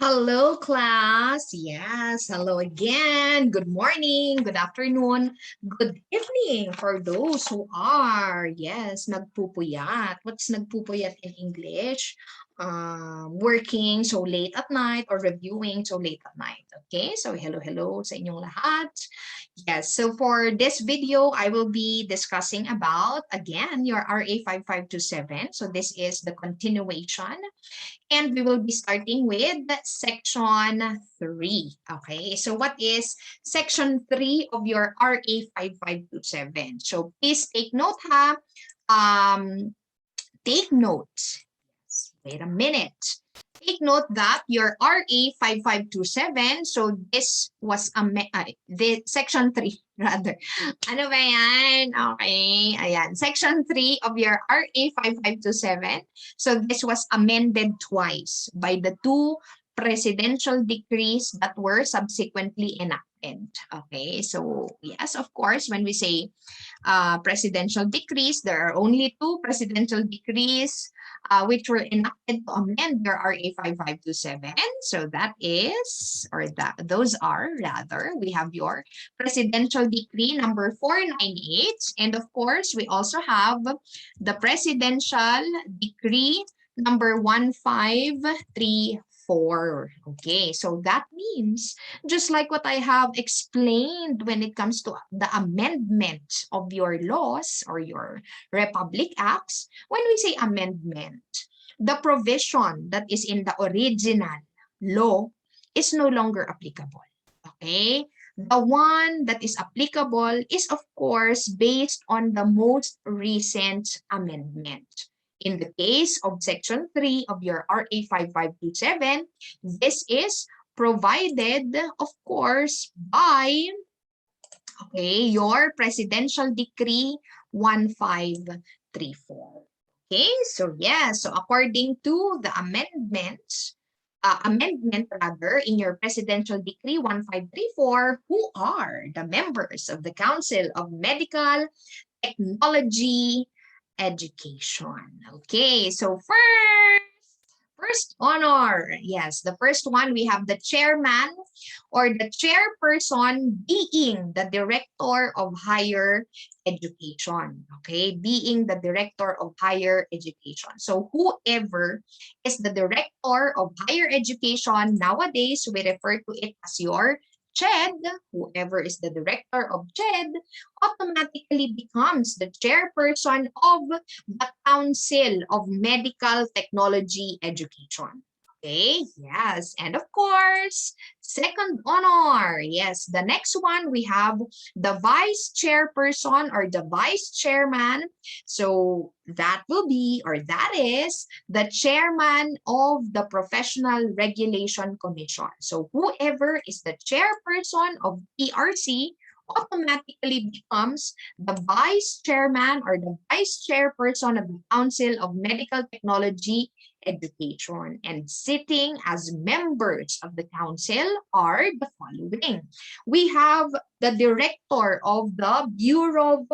Hello, class. Yes, hello again. Good morning, good afternoon, good evening for those who are, yes, nagpupuyat. What's nagpupuyat in English? Working so late at night or reviewing so late at night. Okay, so hello sa inyong lahat. Yes, so for this video, I will be discussing about, again, your RA 5527. So this is the continuation. And we will be starting with section 3. Okay, so what is section 3 of your RA 5527? So please take note, ha? Take notes. Wait a minute. Take note that your RA 5527, so this was the section 3 rather. Ano ba yan? Okay, ayan. Section 3 of your RA 5527. So this was amended twice by the two presidential decrees that were subsequently enacted. Okay, so yes, of course, when we say presidential decrees, there are only two presidential decrees which were enacted to amend your RA 5527. So that is, or that those are rather, we have your Presidential Decree number 498. And of course, we also have the Presidential Decree number 1534. Okay, so that means just like what I have explained when it comes to the amendment of your laws or your Republic Acts, when we say amendment, the provision that is in the original law is no longer applicable. Okay? The one that is applicable is, of course, based on the most recent amendment. In the case of Section 3 of your RA 5527, this is provided, of course, by your Presidential Decree 1534. Okay, so yes, so according to the amendment rather in your Presidential Decree 1534, who are the members of the Council of Medical Technology Education. Okay, so first honor. Yes, the first one, we have the chairman or the chairperson being the director of higher education. Okay, being the director of higher education. So whoever is the director of higher education, nowadays we refer to it as your CHED. Whoever is the director of CHED automatically becomes the chairperson of the Council of Medical Technology Education. Okay, yes. And of course, second honor. Yes, the next one, we have the vice chairperson or the vice chairman. So that will be, or that is, the chairman of the Professional Regulation Commission. So whoever is the chairperson of PRC automatically becomes the vice chairman or the vice chairperson of the Council of Medical Technology Education. And sitting as members of the council are the following. We have the director of the Bureau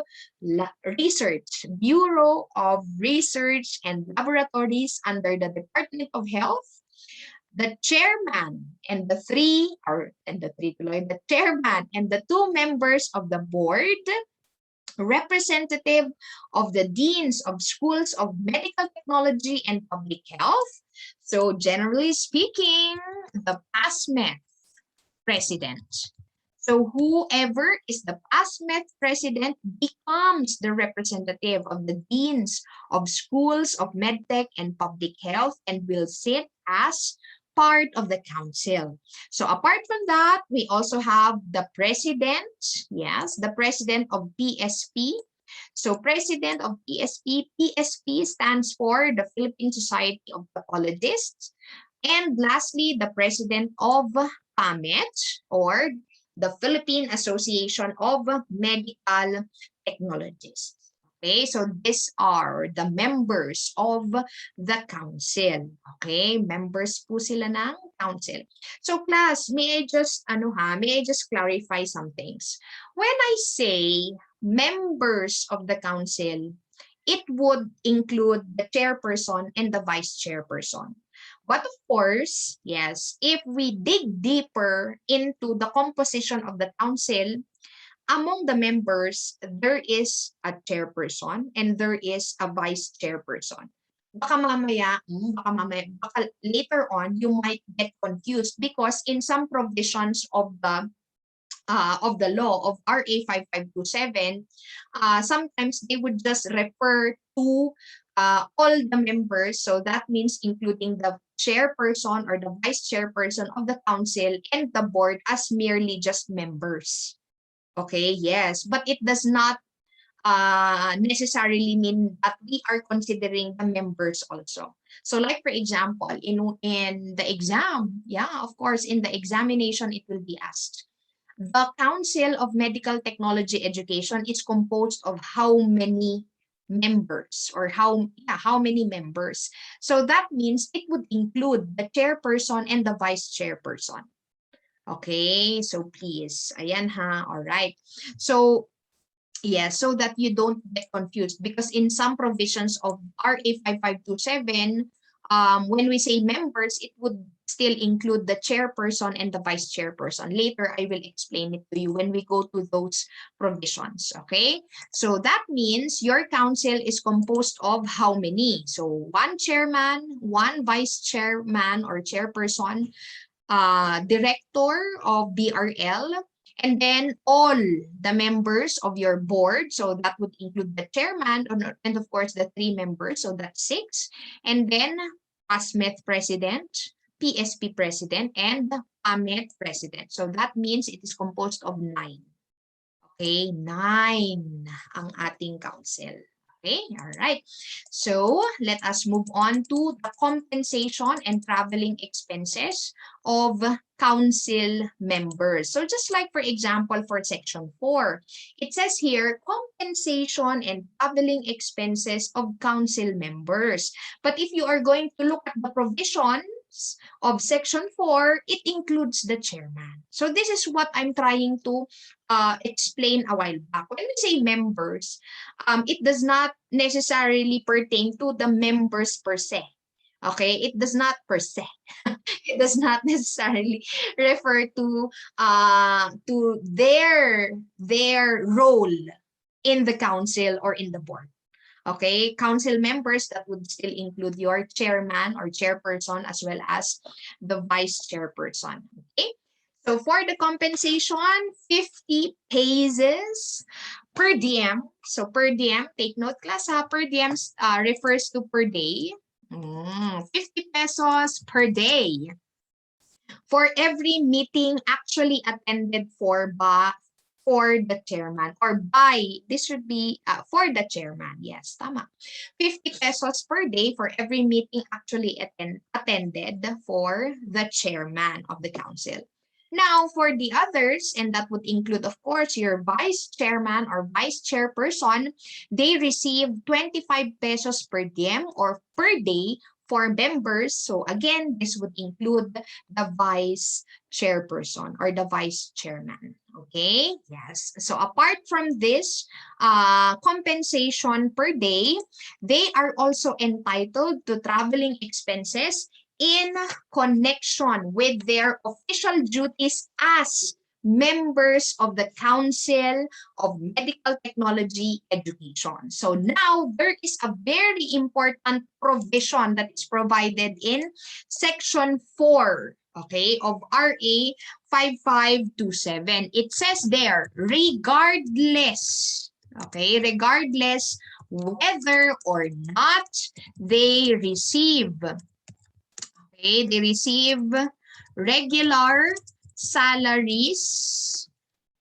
of Research and Laboratories under the Department of Health, the chairman and the chairman and the two members of the board, representative of the deans of schools of medical technology and public health. So generally speaking, the PASMET president. So whoever is the PASMET president becomes the representative of the deans of schools of medtech and public health and will sit as part of the council. So apart from that, we also have the president, yes, the president of PSP. So president of PSP stands for the Philippine Society of Pathologists. And lastly, the president of PAMET or the Philippine Association of Medical Technologists. Okay, so these are the members of the council. Okay, members po sila ng council. So class, may I just clarify some things. When I say members of the council, it would include the chairperson and the vice chairperson. But of course, yes, if we dig deeper into the composition of the council, among the members, there is a chairperson and there is a vice chairperson. Baka later on, you might get confused because in some provisions of the law of RA 5527, sometimes they would just refer to all the members. So that means including the chairperson or the vice chairperson of the council and the board as merely just members. Okay, yes, but it does not necessarily mean that we are considering the members also. So like for example, in the exam, yeah, of course, in the examination, it will be asked. The Council of Medical Technology Education is composed of how many members or how many members. So that means it would include the chairperson and the vice chairperson. Okay, so please, ayan ha, all right. So yeah, so that you don't get confused because in some provisions of RA 5527, when we say members, it would still include the chairperson and the vice chairperson. Later, I will explain it to you when we go to those provisions, okay? So that means your council is composed of how many? So one chairman, one vice chairman or chairperson, director of BRL, and then all the members of your board. So that would include the chairman and of course the 3 members. So that's 6. And then ASMET president, PSP president, and AMET president. So that means it is composed of 9. Okay, 9 ang ating council. Okay, all right. So let us move on to the compensation and traveling expenses of council members. So just like for example for section 4, it says here compensation and traveling expenses of council members. But if you are going to look at the provisions of section 4, it includes the chairman. So this is what I'm trying to explain a while back. When we say members, it does not necessarily pertain to the members per se. Okay, it does not per se. It does not necessarily refer to their role in the council or in the board. Okay, council members, that would still include your chairman or chairperson as well as the vice chairperson. Okay, so for the compensation, 50 pesos per diem. So per diem, take note class ha, per diem refers to per day. 50 pesos per day for every meeting actually attended for the chairman or by, this should be for the chairman. Yes, tama. 50 pesos per day for every meeting actually attended for the chairman of the council. Now, for the others, and that would include, of course, your vice chairman or vice chairperson, they receive 25 pesos per diem or per day for members. So again, this would include the vice chairperson or the vice chairman. Okay, yes. So apart from this compensation per day, they are also entitled to traveling expenses in connection with their official duties as members of the Council of Medical Technology Education. So now there is a very important provision that is provided in Section 4, okay, of RA 5527. It says there, regardless, okay, regardless whether or not they receive, okay, they receive regular salaries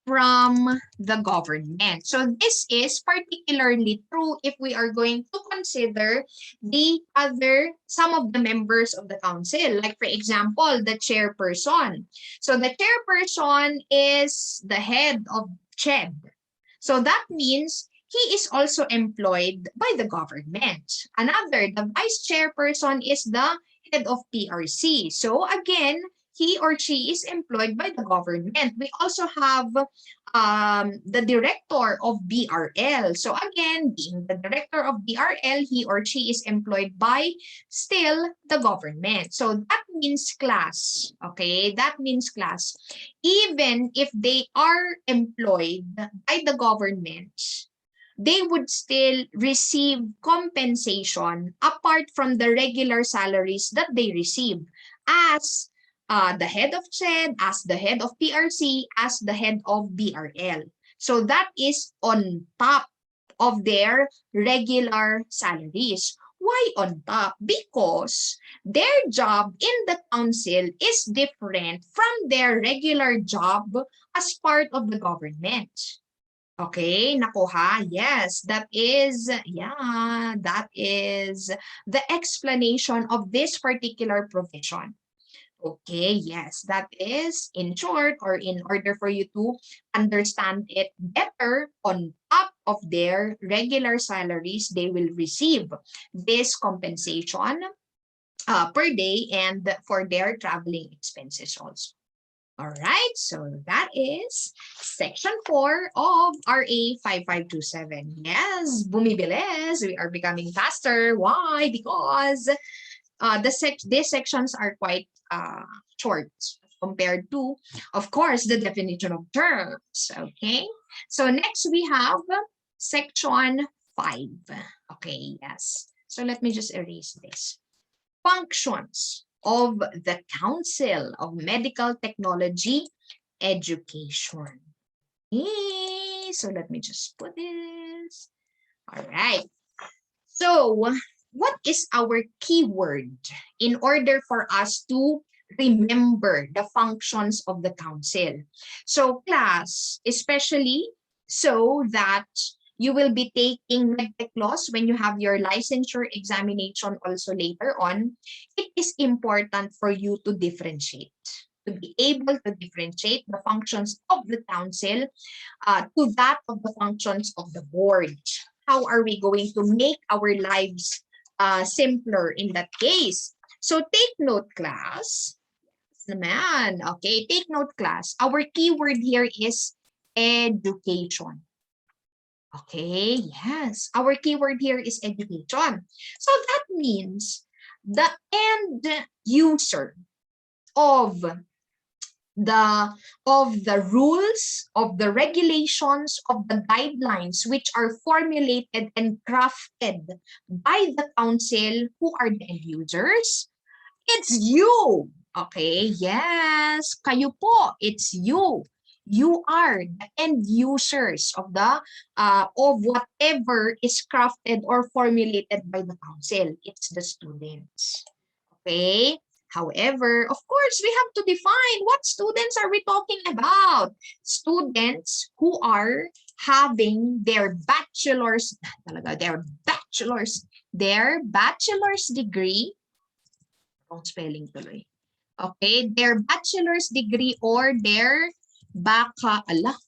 from the government. So this is particularly true if we are going to consider some of the members of the council. Like for example, the chairperson. So the chairperson is the head of CHED. So that means he is also employed by the government. Another, the vice chairperson is the head of PRC. So again, he or she is employed by the government. We also have the director of BRL. So again, being the director of BRL, he or she is employed by still the government. So that means class, okay? That means class. Even if they are employed by the government, they would still receive compensation apart from the regular salaries that they receive as the head of SED, as the head of PRC, as the head of BRL. So that is on top of their regular salaries. Why on top? Because their job in the council is different from their regular job as part of the government. Okay, nakuha. Yes, that is the explanation of this particular provision. Okay, yes, that is in short, or in order for you to understand it better, on top of their regular salaries, they will receive this compensation per day and for their traveling expenses also. All right, so that is section 4 of RA 5527. Yes, bumibilis. We are becoming faster. Why? Because these sections are quite short compared to, of course, the definition of terms. Okay, so next we have section 5. Okay, yes. So let me just erase this. Functions of the Council of Medical Technology Education. Okay, so let me just put this. All right. So what is our keyword in order for us to remember the functions of the council? So class, especially so that you will be taking medtech laws when you have your licensure examination also later on, it is important for you to differentiate, to be able to differentiate the functions of the council to that of the functions of the board. How are we going to make our lives simpler in that case? So take note, class. Naman. Okay, take note, class. Our keyword here is education. Okay, yes. Our keyword here is education. So that means the end user of the rules, of the regulations, of the guidelines which are formulated and crafted by the council, who are the end users? It's you. Okay, yes, kayo po, it's you. You are the end users of the of whatever is crafted or formulated by the council. It's the students. Okay. However, of course, we have to define what students are we talking about. Students who are having their bachelor's degree. Wrong spelling tuloy. Okay, their bachelor's degree or their baccalaureate.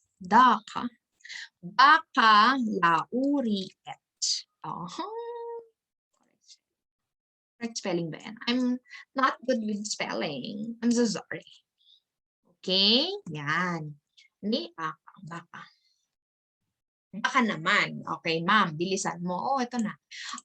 Correct spelling ba yan? I'm not good with spelling. I'm so sorry. Okay, yan. Hindi, baka. Baka naman. Okay, ma'am, bilisan mo. Oh, ito na.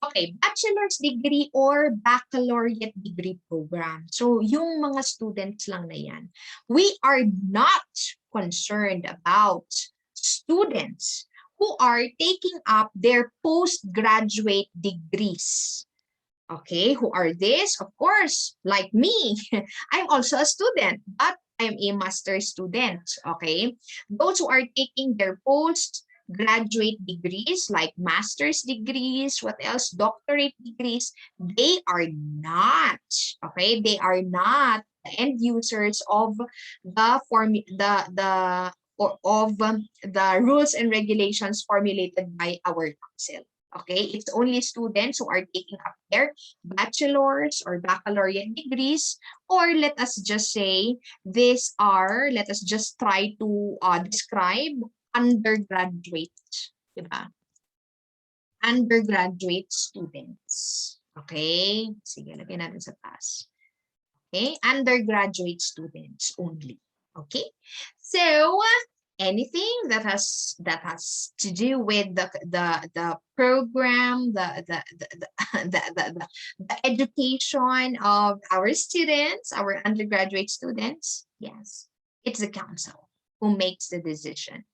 Okay, bachelor's degree or baccalaureate degree program. So, yung mga students lang na yan. We are not concerned about students who are taking up their postgraduate degrees. Okay, who are this? Of course, like me. I'm also a student, but I'm a master student. Okay, those who are taking their postgraduate degrees, like master's degrees, what else? Doctorate degrees, they are not. Okay, they are not the end users of the rules and regulations formulated by our council. Okay, it's only students who are taking up their bachelor's or baccalaureate degrees, or let us just say let us just try to describe undergraduate, diba? Undergraduate students. Okay, sige, lagyan natin sa taas. Okay, undergraduate students only. Okay, so anything that has to do with the program, the education of our students, our undergraduate students, yes, it's the council who makes the decision.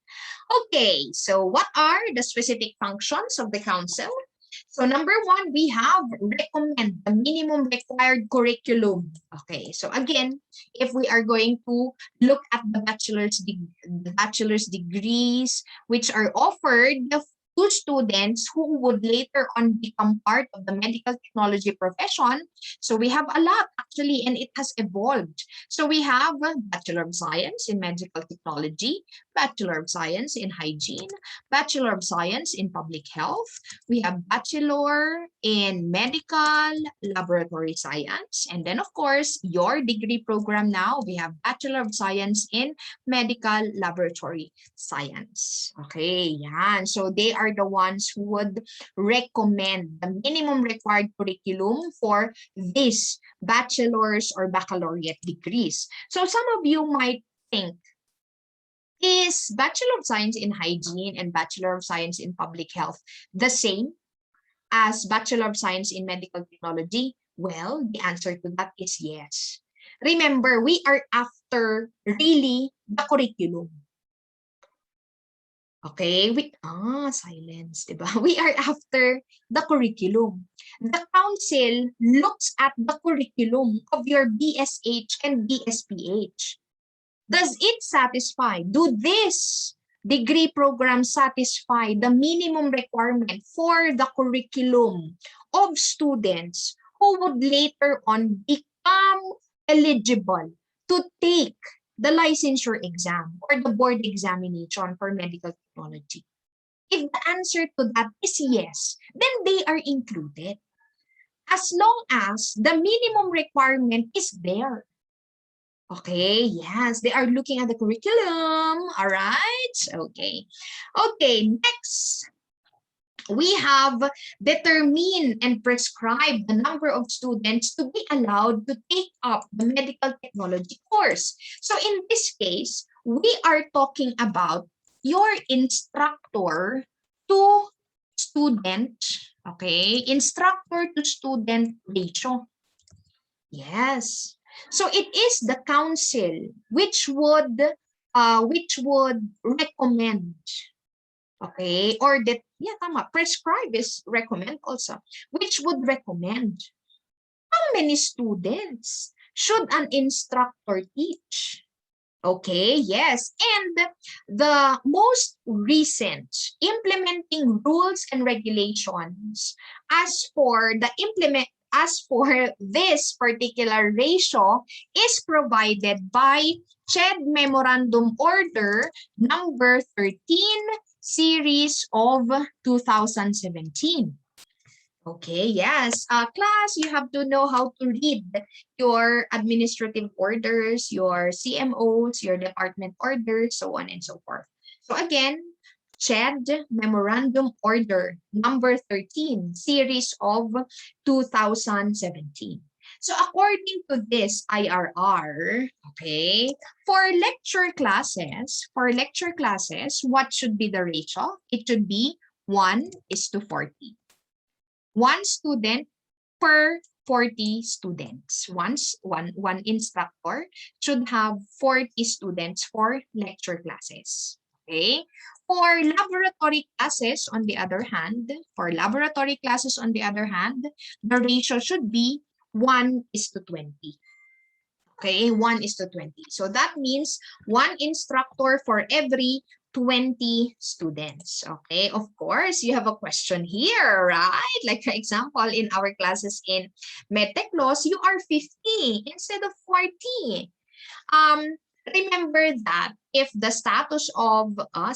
Okay, so what are the specific functions of the council? So number one, we have recommend the minimum required curriculum. Okay, so again, if we are going to look at the bachelor's degrees which are offered to students who would later on become part of the medical technology profession, so we have a lot actually, and it has evolved. So we have a Bachelor of Science in Medical Technology, Bachelor of Science in Hygiene, Bachelor of Science in Public Health. We have Bachelor in Medical Laboratory Science. And then, of course, your degree program now, we have Bachelor of Science in Medical Laboratory Science. Okay, yan. So they are the ones who would recommend the minimum required curriculum for this bachelor's or baccalaureate degrees. So some of you might think, is Bachelor of Science in Hygiene and Bachelor of Science in Public Health the same as Bachelor of Science in Medical Technology? Well, the answer to that is yes. Remember, we are after really the curriculum. Okay, silence, diba? We are after the curriculum. The council looks at the curriculum of your BSH and BSPH. Does it satisfy? Do this degree program satisfy the minimum requirement for the curriculum of students who would later on become eligible to take the licensure exam or the board examination for medical technology? If the answer to that is yes, then they are included. As long as the minimum requirement is there. Okay, yes, they are looking at the curriculum. All right, okay. Okay, next, we have determine and prescribe the number of students to be allowed to take up the medical technology course. So in this case, we are talking about your instructor to student, okay, instructor to student ratio. Yes. So it is the council which would recommend, okay, or that, yeah, tama, prescribe is recommend also, which would recommend how many students should an instructor teach. Okay, yes. And the most recent implementing rules and regulations as for this particular ratio is provided by CHED Memorandum Order number 13 series of 2017. Okay, yes. Class, you have to know how to read your administrative orders, your CMOs, your department orders, so on and so forth. So again, CHED Memorandum Order number 13, series of 2017. So according to this IRR, okay, for lecture classes, what should be the ratio? It should be 1:40. One student per 40 students. One instructor should have 40 students for lecture classes. Okay. For laboratory classes, on the other hand, the ratio should be 1:20. Okay, 1:20. So that means one instructor for every 20 students. Okay, of course, you have a question here, right? Like, for example, in our classes in MedTech Laws, you are 50 instead of 40. Remember that if the status of a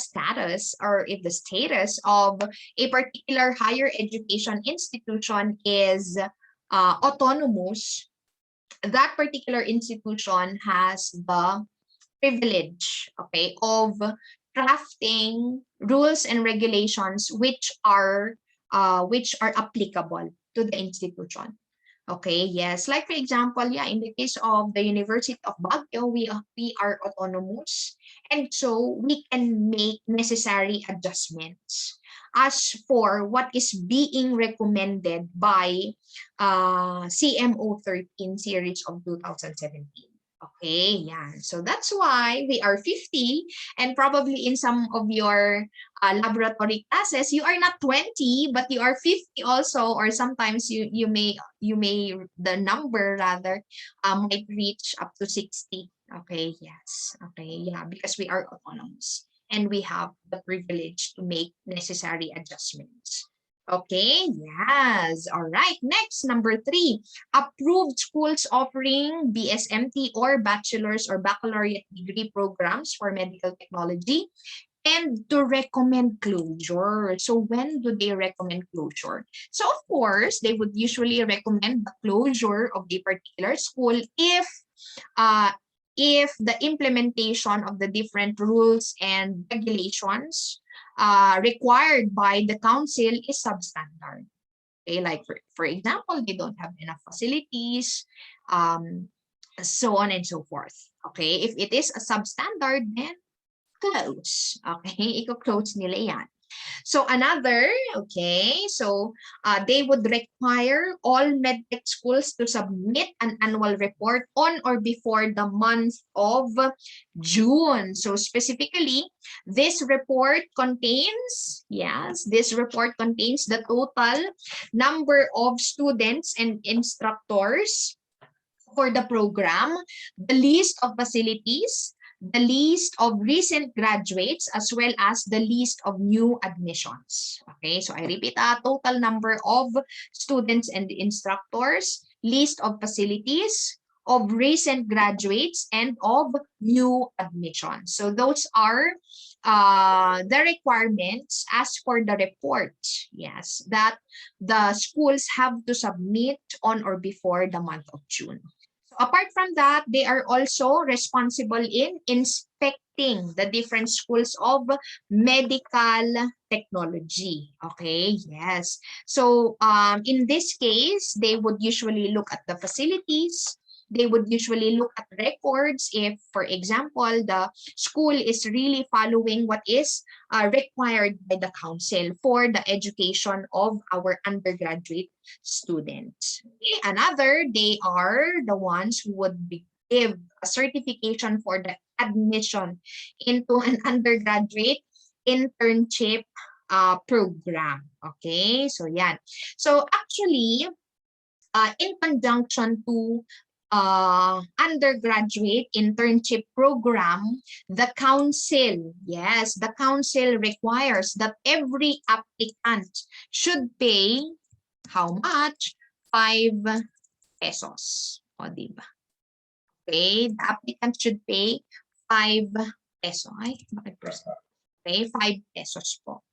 particular higher education institution is autonomous, that particular institution has the privilege, okay, of crafting rules and regulations which are applicable to the institution. Okay, yes. Like for example, yeah, in the case of the University of Baguio, we are autonomous, and so we can make necessary adjustments as for what is being recommended by CMO 13 series of 2017. Okay, yeah. So that's why we are 50, and probably in some of your laboratory classes, you are not 20, but you are 50 also, or sometimes you may the number rather might reach up to 60. Okay, yes. Okay, yeah, because we are autonomous and we have the privilege to make necessary adjustments. Okay, yes. All right. Next, number 3, approved schools offering BSMT or bachelor's or baccalaureate degree programs for medical technology, and to recommend closure. So when do they recommend closure? So of course, they would usually recommend the closure of a particular school uh, if the implementation of the different rules and regulations required by the council is substandard. Okay, like for example, they don't have enough facilities, um, so on and so forth. Okay, if it is a substandard, then close. Okay, i-close nila yan. So another, okay, so they would require all medtech schools to submit an annual report on or before the month of June. So specifically, this report contains, yes, this report contains the total number of students and instructors for the program, the list of facilities, the list of recent graduates, as well as the list of new admissions. Okay, so I repeat, total number of students and instructors, list of facilities, of recent graduates, and of new admissions. So those are the requirements as for the report, yes, that the schools have to submit on or before the month of June. Apart from that, they are also responsible in inspecting the different schools of medical technology. Okay, yes. So in this case, they would usually look at the facilities. They would usually look at records if, for example, the school is really following what is required by the council for the education of our undergraduate students. Okay, another, they are the ones who would give a certification for the admission into an undergraduate internship program. Okay, so yeah. So actually, in conjunction to undergraduate internship program, the council, yes, the council requires that every applicant should pay how much? 5 pesos. O, diba? Okay, the applicant should pay 5 peso. Ay, bakit percent? Okay, 5 pesos po.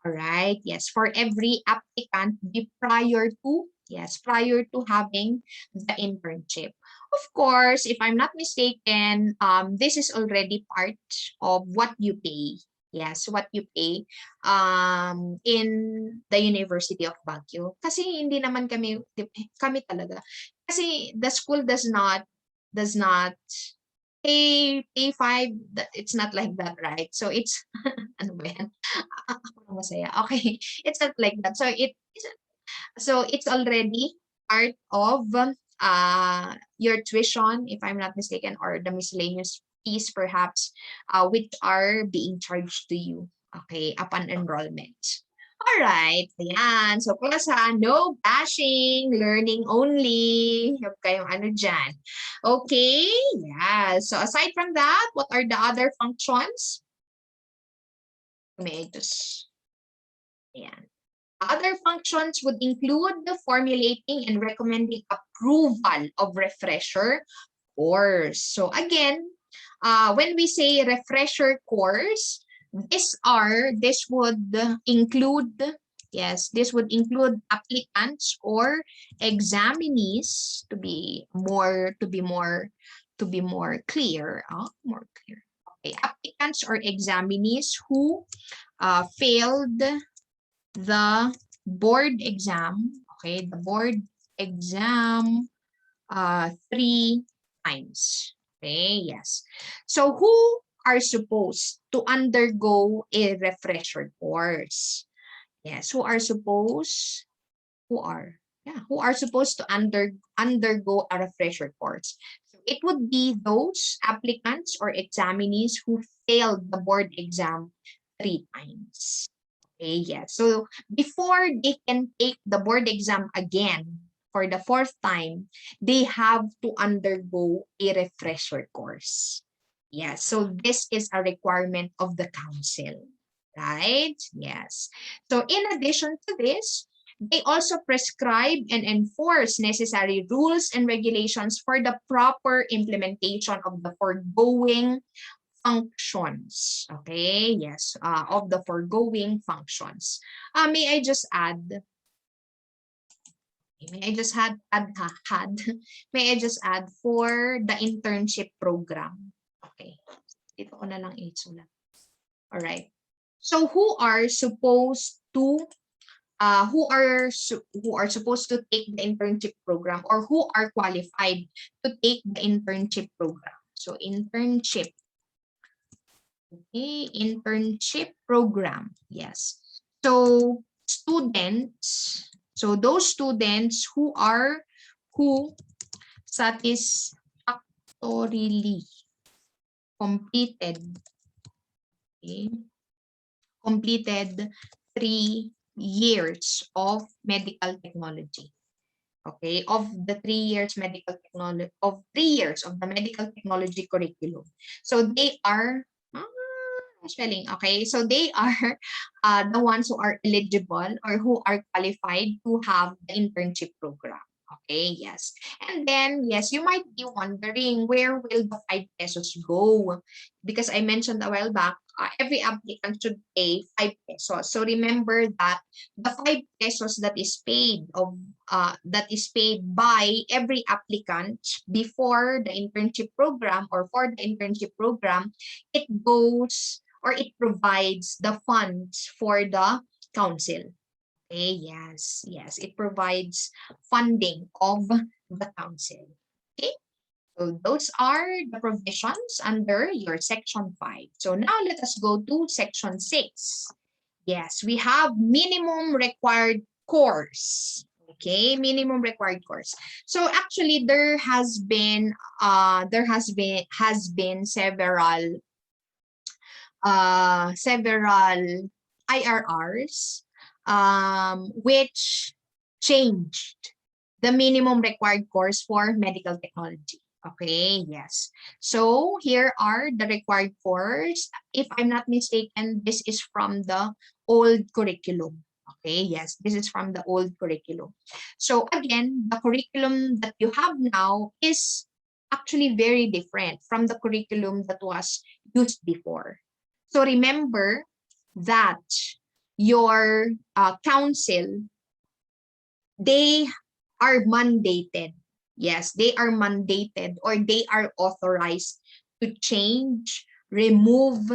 Alright, yes, for every applicant prior to, yes, prior to having the internship. Of course, if I'm not mistaken, this is already part of what you pay. Yes, what you pay in the University of Baguio. Kasi hindi naman kami talaga. Kasi the school does not pay 5, it's not like that, right? So it's ano ba yan? Ako lang masaya. Okay, it's not like that. So it's already part of your tuition, if I'm not mistaken, or the miscellaneous fees perhaps, which are being charged to you, okay, upon enrollment. All right, ayan. So, plus no bashing, learning only. Huwag kayong ano dyan. Okay, yeah. So, aside from that, what are the other functions? May I just, ayan. Other functions would include the formulating and recommending approval of refresher course. So again, when we say refresher course, this would include, yes, this would include applicants or examinees to be more clear, more clear. Okay, applicants or examinees who failed the board exam, okay, the board exam 3 times. Okay, yes. So who are supposed to undergo a refresher course? Yes, who are supposed to undergo a refresher course. So it would be those applicants or examinees who failed the board exam 3 times. Okay, yes. So before they can take the board exam again for the fourth time, they have to undergo a refresher course. Yes, so this is a requirement of the council, right? Yes. So in addition to this, they also prescribe and enforce necessary rules and regulations for the proper implementation of the foregoing functions. Okay, yes, of the foregoing functions. May I just add, may I just may I just add for the internship program. Okay, dito ko na lang isulat. All right. So who are supposed to who are supposed to take the internship program or who are qualified to take the internship program? So internship. Okay, internship program. Yes. So students, so those students who satisfactorily completed, okay, completed 3 years of medical technology. Okay, of the 3 years medical technology, of 3 years of the medical technology curriculum. So they are spelling. Okay, so they are the ones who are eligible or who are qualified to have the internship program. Okay, yes. And then, yes, you might be wondering where will the 5 pesos go? Because I mentioned a while back, every applicant should pay 5 pesos. So remember that the 5 pesos that is paid by every applicant before the internship program or for the internship program, it goes or it provides the funds for the council. Okay, yes, yes, it provides funding of the council. Okay, so those are the provisions under your section 5. So now let us go to section 6. Yes, we have minimum required course. Okay, minimum required course. So actually there has been several IRRs which changed the minimum required course for medical technology. Okay, yes. So here are the required course. If I'm not mistaken, this is from the old curriculum. Okay, yes, this is from the old curriculum. So again, the curriculum that you have now is actually very different from the curriculum that was used before. So remember that your council, they are mandated. Yes, they are mandated or they are authorized to change, remove,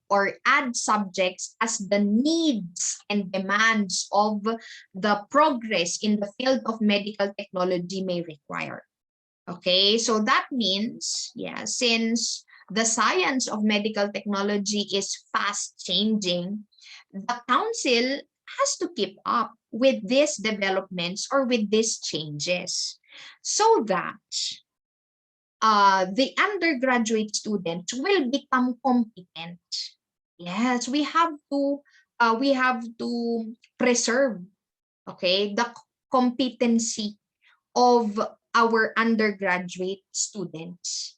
or add subjects as the needs and demands of the progress in the field of medical technology may require. Okay, so that means, yeah, since the science of medical technology is fast changing, the council has to keep up with these developments or with these changes so that the undergraduate students will become competent. Yes, we have to preserve, okay, the competency of our undergraduate students.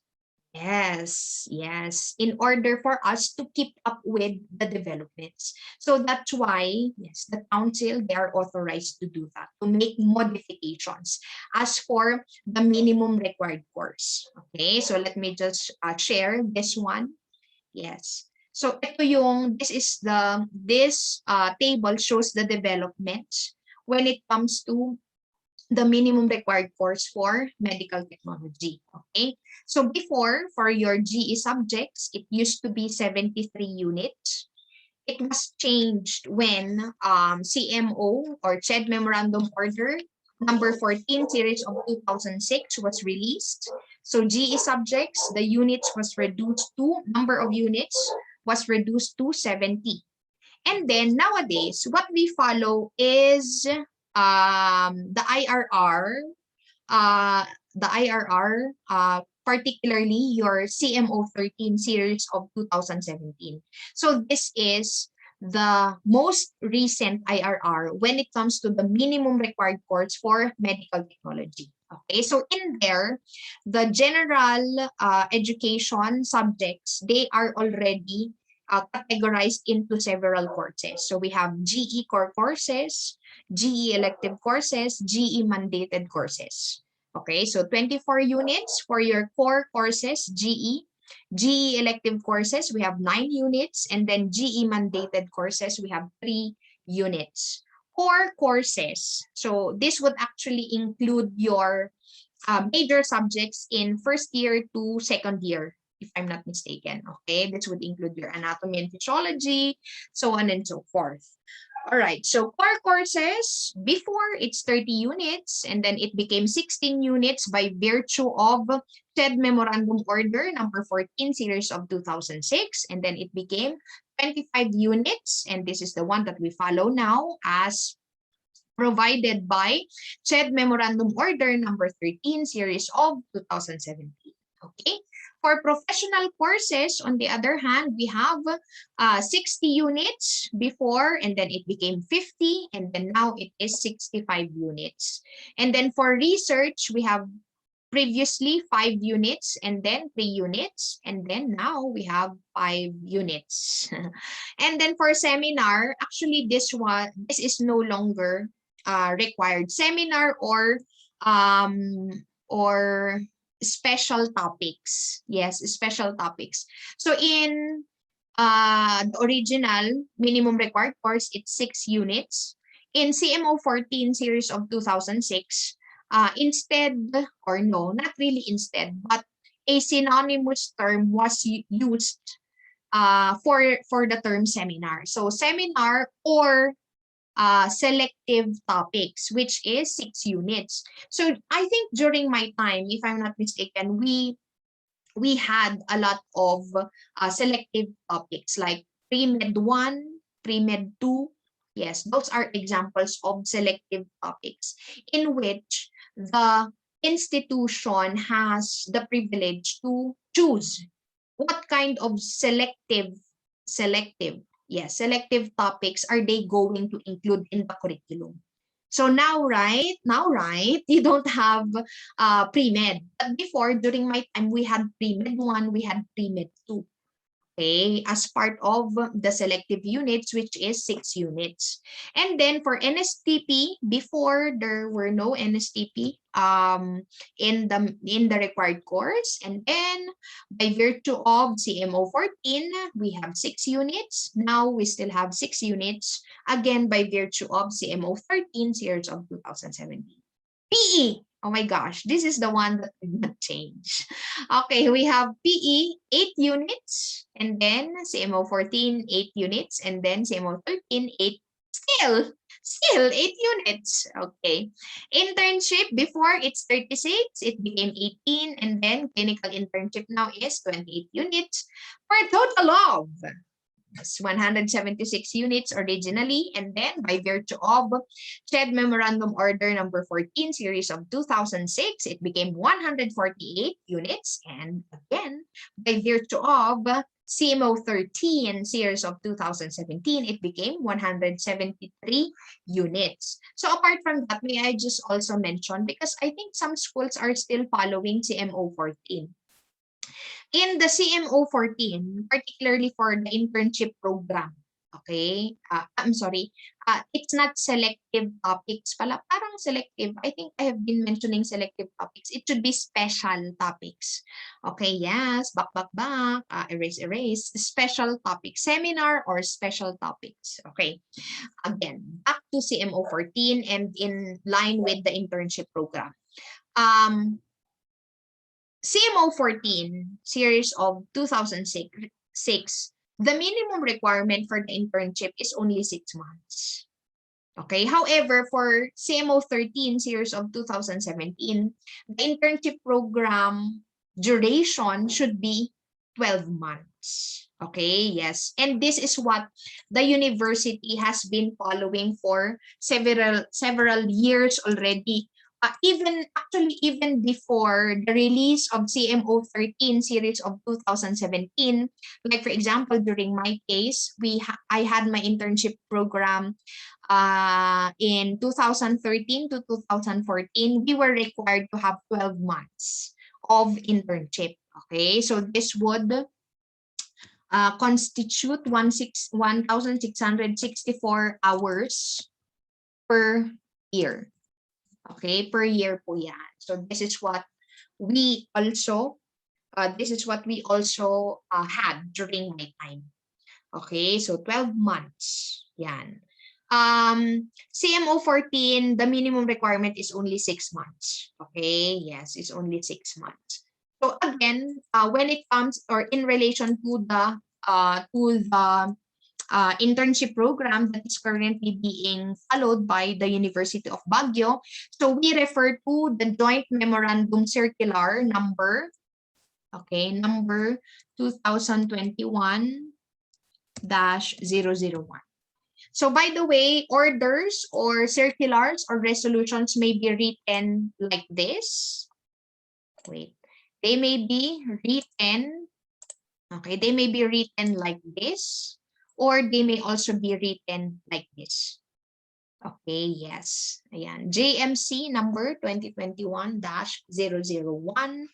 Yes, yes, in order for us to keep up with the developments. So that's why, yes, the council, they are authorized to do that, to make modifications as for the minimum required course. Okay, so let me just share this one. Yes. So this table shows the developments when it comes to the minimum required course for medical technology. Okay, so before, for your GE subjects, it used to be 73 units. It was changed when CMO or CHED Memorandum Order number 14 series of 2006 was released. So GE subjects, the units was reduced to, number of units was reduced to 70. And then nowadays, what we follow is the IRR, uh, particularly your CMO 13 series of 2017. So this is the most recent IRR when it comes to the minimum required course for medical technology. Okay, so in there, the general education subjects, they are already categorized into several courses. So we have GE core courses, GE elective courses, GE mandated courses. Okay, so 24 units for your core courses, GE elective courses, we have 9 units, and then GE mandated courses, we have 3 units. Core courses, so this would actually include your major subjects in first year to second year, if I'm not mistaken. Okay, this would include your anatomy and physiology, so on and so forth. All right, so core courses, before it's 30 units, and then it became 16 units by virtue of said Memorandum Order number 14 series of 2006, and then it became 25 units, and this is the one that we follow now as provided by said Memorandum Order number 13 series of 2017. Okay. For professional courses, on the other hand, we have 60 units before, and then it became 50, and then now it is 65 units. And then for research, we have previously 5 units, and then 3 units, and then now we have 5 units. And then for seminar, actually this is no longer required. Seminar or special topics. Yes, special topics. So in the original minimum required course, it's 6 units. In CMO 14 series of 2006, instead, or no, not really instead, but a synonymous term was used for the term seminar. So seminar or selective topics, which is 6 units. So I think during my time, if I'm not mistaken, we had a lot of selective topics like pre-med 1, pre-med 2. Yes, those are examples of selective topics in which the institution has the privilege to choose what kind of selective selective topics are they going to include in the curriculum. So now, right, you don't have pre-med. But before, during my time, we had pre-med 1, we had pre-med 2. Okay, as part of the selective units, which is 6 units. And then for NSTP, before there were no NSTP in the required course, and then by virtue of CMO 14, we have 6 units. Now we still have 6 units, again by virtue of CMO 13 series of 2017. PE. Oh my gosh, this is the one that did not change. Okay, we have PE 8 units, and then CMO 14 8 units, and then CMO 13 8 still 8 units. Okay. Internship, before it's 36, it became 18, and then clinical internship now is 28 units for a total of 176 units originally, and then by virtue of said Memorandum Order number 14 series of 2006, it became 148 units, and again by virtue of CMO 13 series of 2017, it became 173 units. So apart from that, may I just also mention, because I think some schools are still following CMO 14. In the CMO 14, particularly for the internship program, okay, I'm sorry, it's not selective topics pala, parang selective. I think I have been mentioning selective topics. It should be special topics. Okay, yes, back, erase, special topics, seminar or special topics. Okay, again, back to CMO 14 and in line with the internship program. CMO 14 series of 2006, the minimum requirement for the internship is only 6 months. Okay, however, for CMO 13 series of 2017, the internship program duration should be 12 months. Okay, yes. And this is what the university has been following for several years already. Even before the release of CMO 13 series of 2017, like for example, during my case, I had my internship program in 2013 to 2014, we were required to have 12 months of internship. Okay, so this would constitute 1,664 hours per year. Okay, per year po yan. So this is what we also had during my time. Okay, so 12 months. Yan. CMO 14, the minimum requirement is only 6 months. Okay, yes, it's only 6 months. So again, when it comes or in relation to the internship program that is currently being followed by the University of Baguio, so we refer to the Joint Memorandum Circular number 2021-001. So by the way, orders or circulars or resolutions may be written like this. Wait, they may be written, okay, they may be written like this, or they may also be written like this. Okay, yes. Ayan. JMC number 2021-001.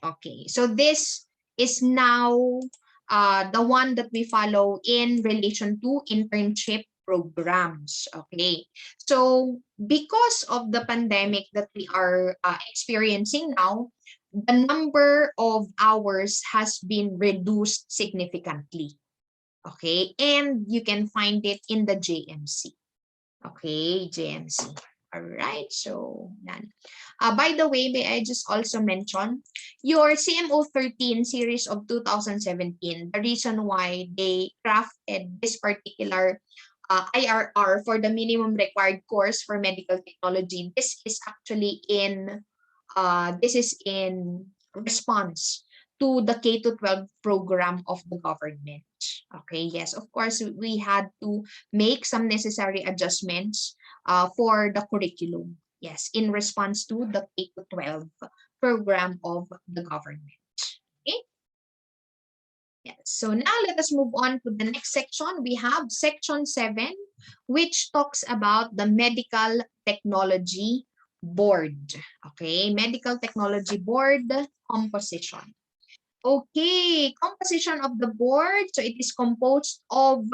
Okay, so this is now the one that we follow in relation to internship programs. Okay, so because of the pandemic that we are experiencing now, the number of hours has been reduced significantly. Okay, and you can find it in the JMC. Okay, JMC. All right, so yan. By the way, may I just also mention your CMO 13 series of 2017, the reason why they crafted this particular IRR for the minimum required course for medical technology. This is actually in response to the K to 12 program of the government. Okay, yes, of course, we had to make some necessary adjustments for the curriculum. Yes, in response to the K to 12 program of the government. Okay. Yes. So now let us move on to the next section. We have section 7, which talks about the medical technology board. Okay, medical technology board composition. Okay, composition of the board. So it is composed of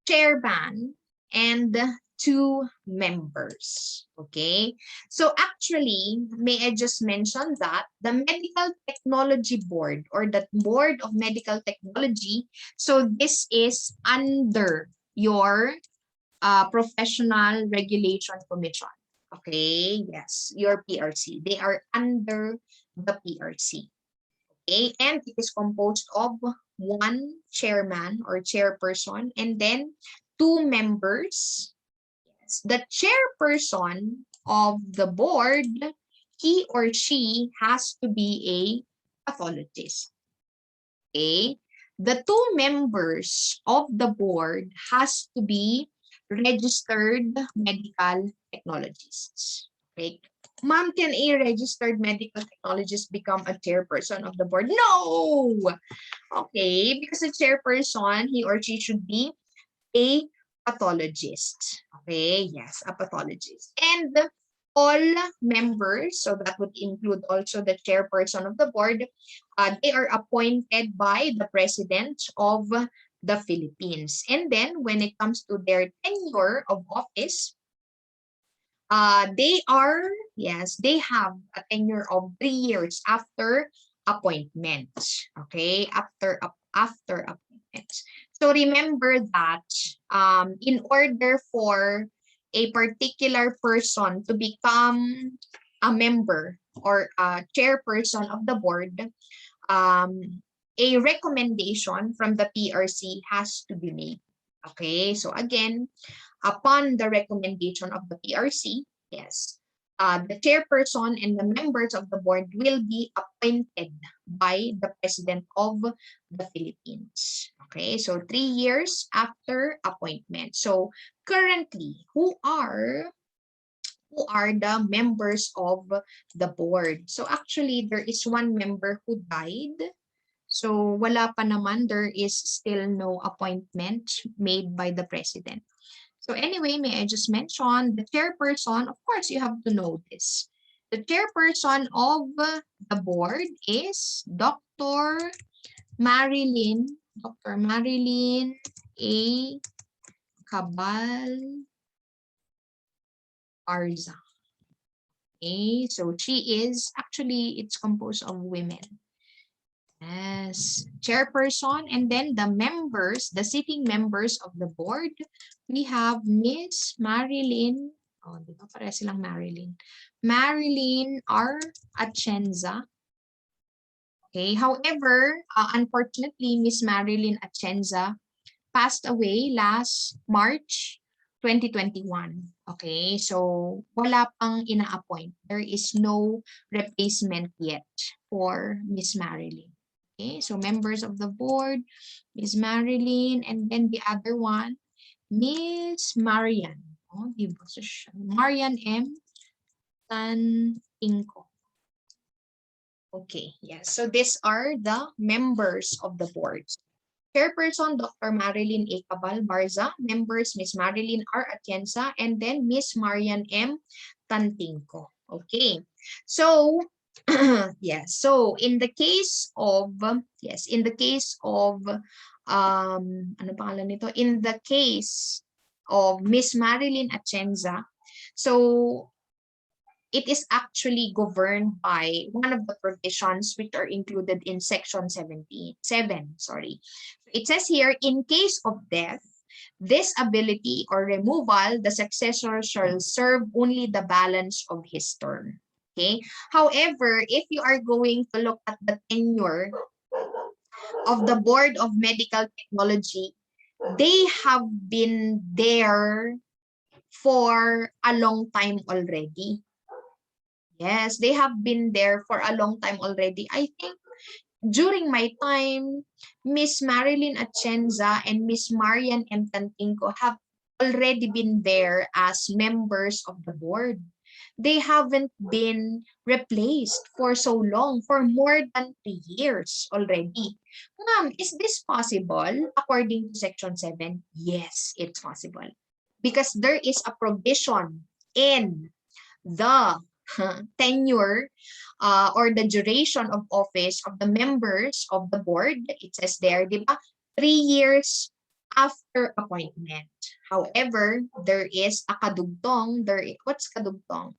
chairman and 2 members. Okay, so actually, may I just mention that the medical technology board or the board of medical technology, so this is under your professional regulation commission. Okay, yes, your PRC. They are under the PRC. Okay, and it is composed of 1 chairman or chairperson and then 2 members. Yes. The chairperson of the board, he or she has to be a pathologist. Okay, the 2 members of the board has to be registered medical technologists. Okay, ma'am, can a registered medical technologist become a chairperson of the board? No! Okay, because a chairperson, he or she should be a pathologist. Okay, yes, a pathologist. And all members, so that would include also the chairperson of the board, they are appointed by the President of the Philippines. And then when it comes to their tenure of office, they have a tenure of 3 years after appointment. Okay, after appointment. So remember that in order for a particular person to become a member or a chairperson of the board, a recommendation from the PRC has to be made. Okay, so again, upon the recommendation of the PRC, yes, the chairperson and the members of the board will be appointed by the President of the Philippines. Okay, so 3 years after appointment. So currently, who are the members of the board? So actually, there is one member who died. So wala pa naman, there is still no appointment made by the president. So anyway, may I just mention the chairperson, of course, you have to know this. The chairperson of the board is Dr. Marilyn A. Cabal Arza. Okay, so she is, actually, it's composed of women. Yes, chairperson, and then the members, the sitting members of the board, we have Miss Marilyn, oh, di ba pare silang Marilyn? Marilyn R. Atienza. Okay, however, unfortunately, Miss Marilyn Atienza passed away last March 2021. Okay, so wala pang ina-appoint. There is no replacement yet for Miss Marilyn. Okay, so members of the board, Miss Marilyn, and then the other one, Miss Marian. Oh, di ba siya? Marian M. Tantingko. Okay, yes. So these are the members of the board. Chairperson, Dr. Marilyn A. Cabal Barza. Members, Miss Marilyn R. Atienza, and then Miss Marian M. Tantingko. Okay, so yes, so in the case of, yes, in the case of, ano pangalan nito? In the case of Miss Marilyn Atienza, so it is actually governed by one of the provisions which are included in section 7. It says here, in case of death, disability or removal, the successor shall serve only the balance of his term. Okay. However, if you are going to look at the tenure of the Board of Medical Technology, they have been there for a long time already. Yes, they have been there for a long time already. I think during my time, Miss Marilyn Atienza and Miss Marian M. Tantingko have already been there as members of the board. They haven't been replaced for so long, for more than 3 years already. Ma'am, is this possible according to Section 7? Yes, it's possible. Because there is a provision in the tenure or the duration of office of the members of the board. It says there, di ba? 3 years after appointment. However, there is a kadugtong. What's kadugtong?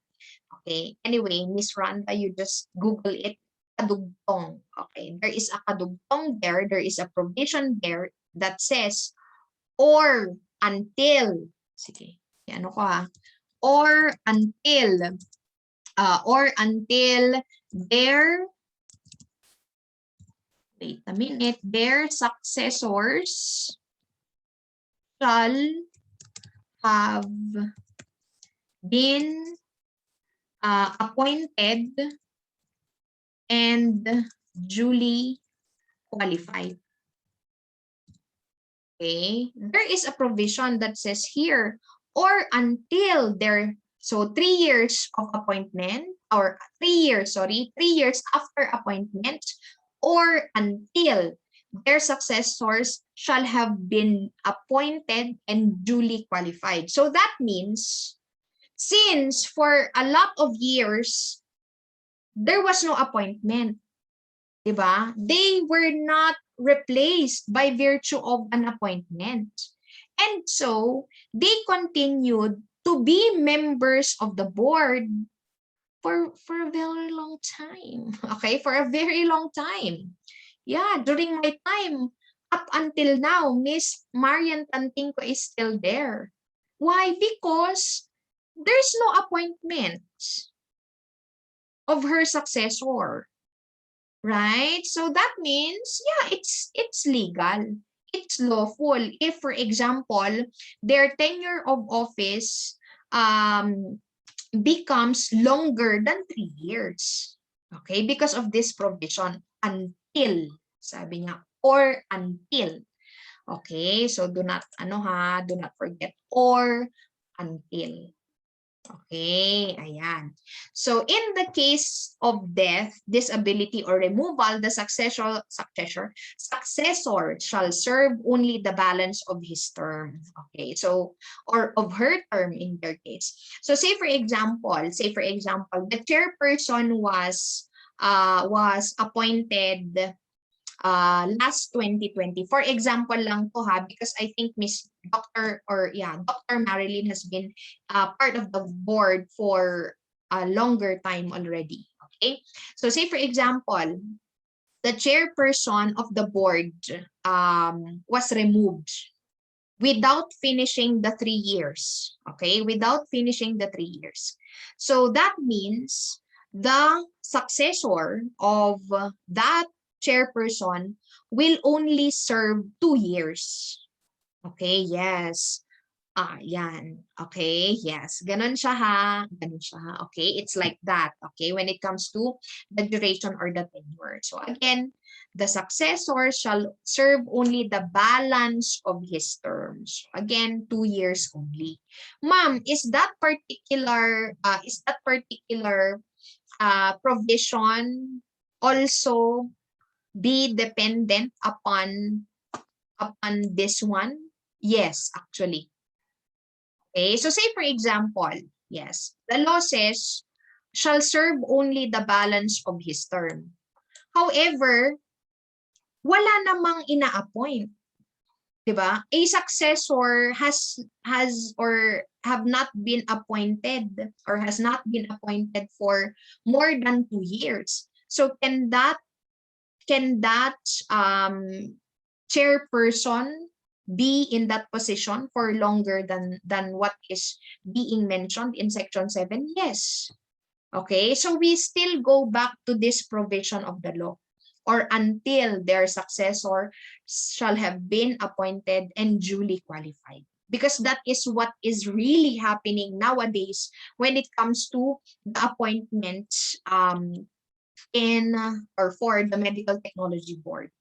Okay. Anyway, Miss Randa, you just Google it. Kadugtong. Okay. There is a kadugtong there. There is a provision there that says, or until, sige, ano ko ha, or until their, wait a minute, their successors shall have been appointed and duly qualified. Okay, there is a provision that says here, or until their, so 3 years of appointment, or 3 years, 3 years after appointment, or until their successors shall have been appointed and duly qualified. So that means, since for a lot of years, there was no appointment, diba? They were not replaced by virtue of an appointment. And so, they continued to be members of the board for a very long time. Okay, for a very long time. Yeah, during my time, up until now, Miss Marian Tantingko is still there. Why? Because there's no appointment of her successor. Right? So that means, yeah, it's legal. it's lawful if, for example, their tenure of office becomes longer than 3 years. Okay, because of this provision, until, sabi niya, or until. Okay, so do not, do not forget, or until. Okay, ayan. So in the case of death, disability, or removal, the successor shall serve only the balance of his term. Okay, so, or of her term in their case. So say for example, the chairperson was appointed last 2020. For example lang to ha, because I think Dr. Marilyn has been part of the board for a longer time already. Okay, so say for example, the chairperson of the board was removed without finishing the 3 years. Okay, without finishing the 3 years. So that means the successor of that chairperson will only serve 2 years. Okay, yes. Yan. Okay, yes. Ganon siya ha. Ganon siya ha. Okay, it's like that. Okay, when it comes to the duration or the tenure. So again, the successor shall serve only the balance of his terms. Again, 2 years only. Ma'am, is that particular provision also be dependent upon this one? Yes, actually. Okay, so say for example, yes, the law says shall serve only the balance of his term. However, wala namang ina-appoint. 'Di ba? A successor has or have not been appointed or has not been appointed for more than 2 years. So can that chairperson be in that position for longer than what is being mentioned in section 7? Yes. Okay, so we still go back to this provision of the law, or until their successor shall have been appointed and duly qualified. Because that is what is really happening nowadays when it comes to the appointments in or for the Medical Technology Board.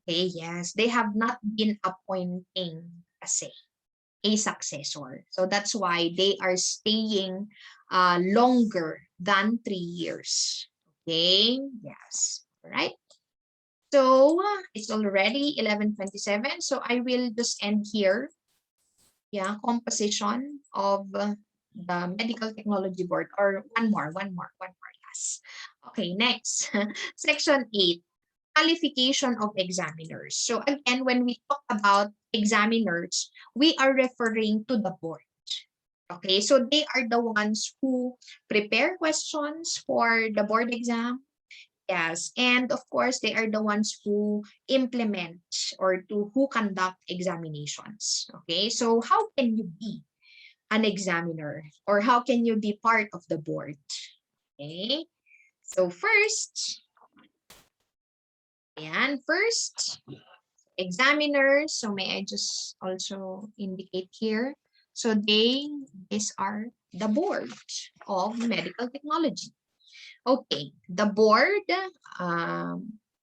Okay, yes, they have not been appointing a successor. So that's why they are staying longer than 3 years. Okay, yes, all right. So it's already 11:27. So I will just end here. Yeah, composition of the Medical Technology Board, or one more last. Okay, next. Section 8. Qualification of examiners. So again, when we talk about examiners, we are referring to the board. Okay, so they are the ones who prepare questions for the board exam. Yes, and of course, they are the ones who implement or who conduct examinations. Okay, so how can you be an examiner, or how can you be part of the board? Okay, so first, examiners. So may I just also indicate here? So these are the board of medical technology. Okay, the board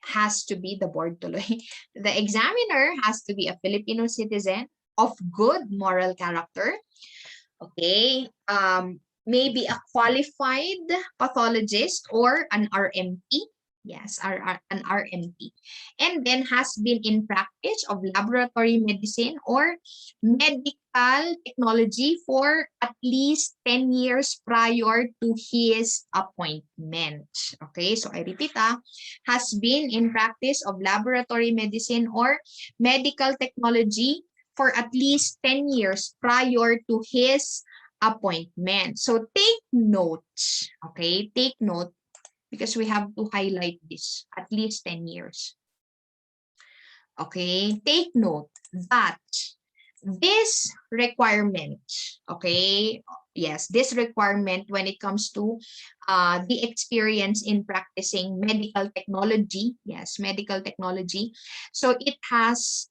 has to be the board tuloy. The examiner has to be a Filipino citizen of good moral character. Okay, maybe a qualified pathologist or an RMP. Yes, an RMP. And then has been in practice of laboratory medicine or medical technology for at least 10 years prior to his appointment. Okay, so I repeat, has been in practice of laboratory medicine or medical technology for at least 10 years prior to his appointment. So take note, okay? Take note, because we have to highlight this, at least 10 years. Okay, take note that this requirement, okay, yes, this requirement when it comes to the experience in practicing medical technology, yes, medical technology. So it has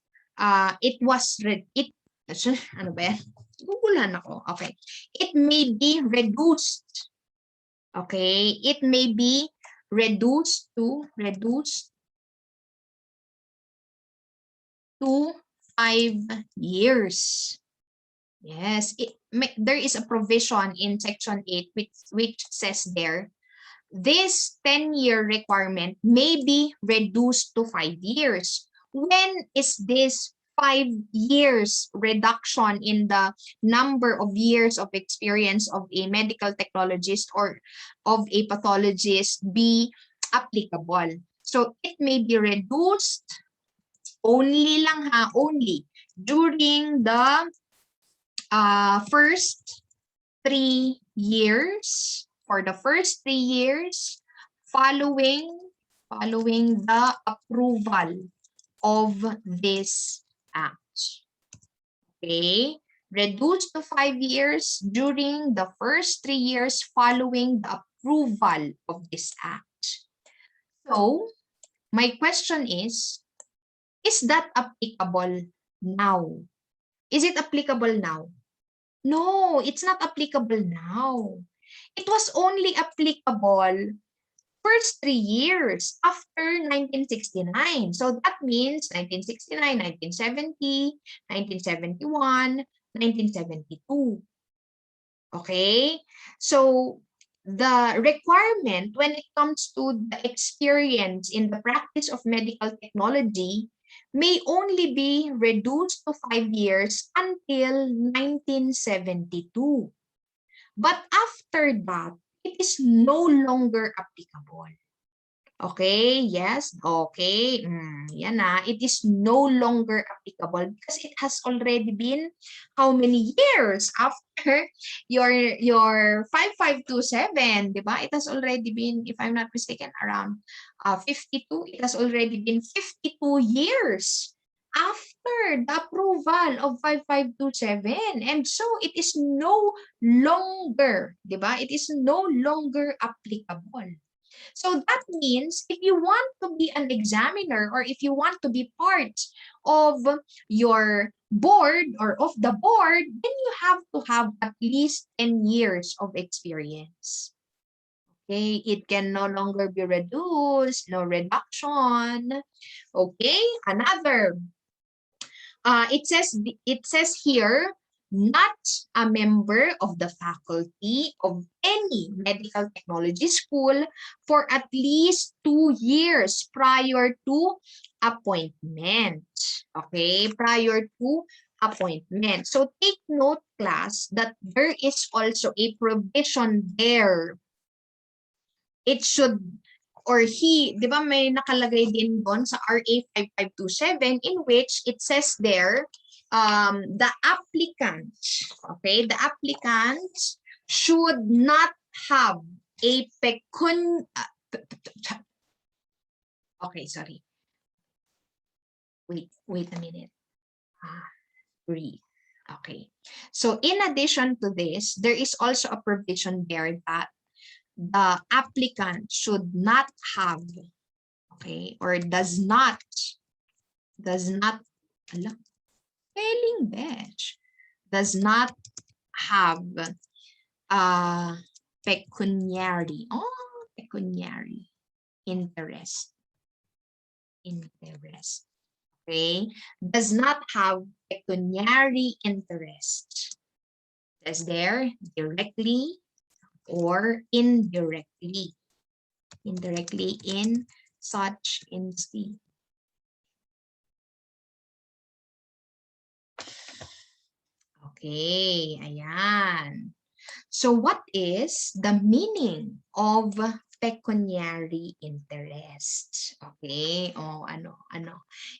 it was, ano ba yan? Guguluhan ako. Okay. It may be reduced. Okay. It may be reduced to 5 years. Yes, there is a provision in Section 8 which says there, this 10-year requirement may be reduced to 5 years. When is this 5 years reduction in the number of years of experience of a medical technologist or of a pathologist be applicable? So it may be reduced only lang ha, only during the first 3 years, for the first 3 years following the approval of this act. Okay, reduced to 5 years during the first 3 years following the approval of this act. So, my question is that applicable now? Is it applicable now? No, it's not applicable now. It was only applicable first 3 years after 1969. So that means 1969, 1970, 1971, 1972. Okay? So the requirement when it comes to the experience in the practice of medical technology may only be reduced to 5 years until 1972. But after that, it is no longer applicable. Okay, yes, okay. Yan na. It is no longer applicable because it has already been how many years after your 5527, di ba? It has already been, if I'm not mistaken, around 52. It has already been 52 years after the approval of 5527. And so it is no longer, di ba? It is no longer applicable. So that means if you want to be an examiner or if you want to be part of your board or of the board, then you have to have at least 10 years of experience. Okay, it can no longer be reduced, no reduction. Okay, another. It says here, not a member of the faculty of any medical technology school for at least 2 years prior to appointment. Okay, prior to appointment. So take note, class, that there is also a provision there. It should, or he, di ba may nakalagay din doon sa RA 5527 in which it says there, the applicant, okay, the applicant should not have a okay, sorry. Wait a minute. Breathe. Okay. So in addition to this, there is also a provision there that the applicant should not have, okay, or does not, spelling batch, does not have pecuniary interest, okay, does not have pecuniary interest. Is there directly or indirectly in such institution. Okay, ayan. So what is the meaning of pecuniary interest? Okay, ano.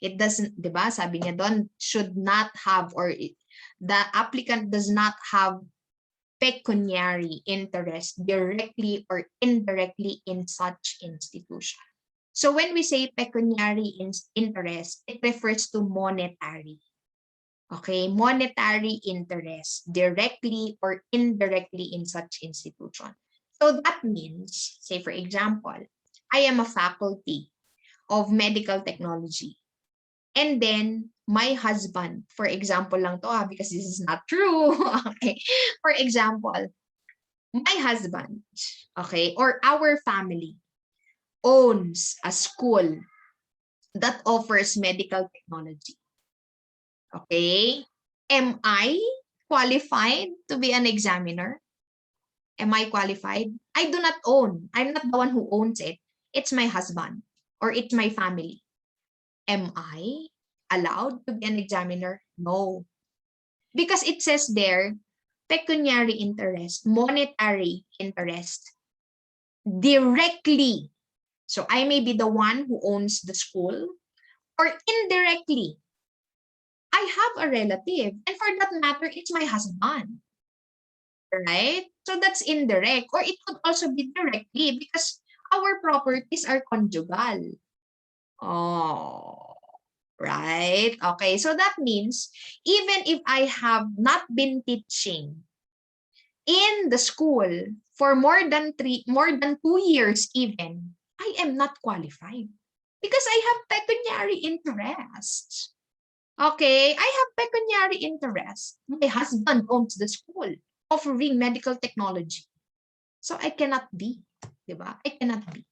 It doesn't, di ba? Sabi niya doon, should not have, or the applicant does not have pecuniary interest directly or indirectly in such institution. So when we say pecuniary interest, it refers to monetary. Okay, monetary interest directly or indirectly in such institution. So that means, say for example, I am a faculty of medical technology. And then my husband, for example lang to because this is not true. Okay. For example, my husband, okay, or our family owns a school that offers medical technology. Okay? Am I qualified to be an examiner? Am I qualified? I do not own. I'm not the one who owns it. It's my husband or it's my family. Am I allowed to be an examiner? No. Because it says there, pecuniary interest, monetary interest, directly. So I may be the one who owns the school, or indirectly, I have a relative. And for that matter, it's my husband. Right? So that's indirect. Or it could also be directly because our properties are conjugal. Oh, right? Okay, so that means even if I have not been teaching in the school for more than 2 years even, I am not qualified because I have pecuniary interest. Okay, I have pecuniary interest. My husband owns the school offering medical technology. So I cannot be, diba? I cannot be.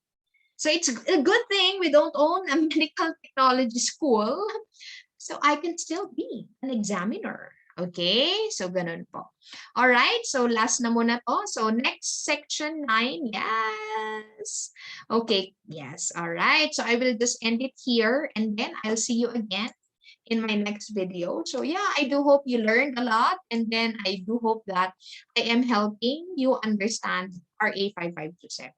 So it's a good thing we don't own a medical technology school. So I can still be an examiner. Okay? So ganun po. All right, so last na muna to. So next section 9. Yes. Okay, yes. All right. So I will just end it here and then I'll see you again in my next video. So yeah, I do hope you learned a lot and then I do hope that I am helping you understand RA 5527.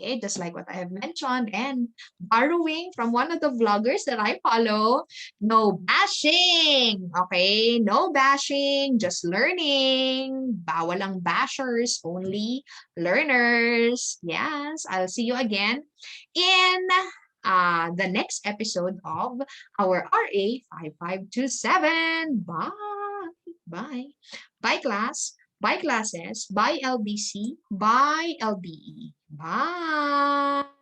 Okay, just like what I have mentioned and borrowing from one of the vloggers that I follow, no bashing. Okay, no bashing, just learning. Bawal ang bashers, only learners. Yes, I'll see you again in the next episode of our RA 5527. Bye. Bye. Bye, class. Bye, classes. Bye, LBC. Bye, LBE. Bye.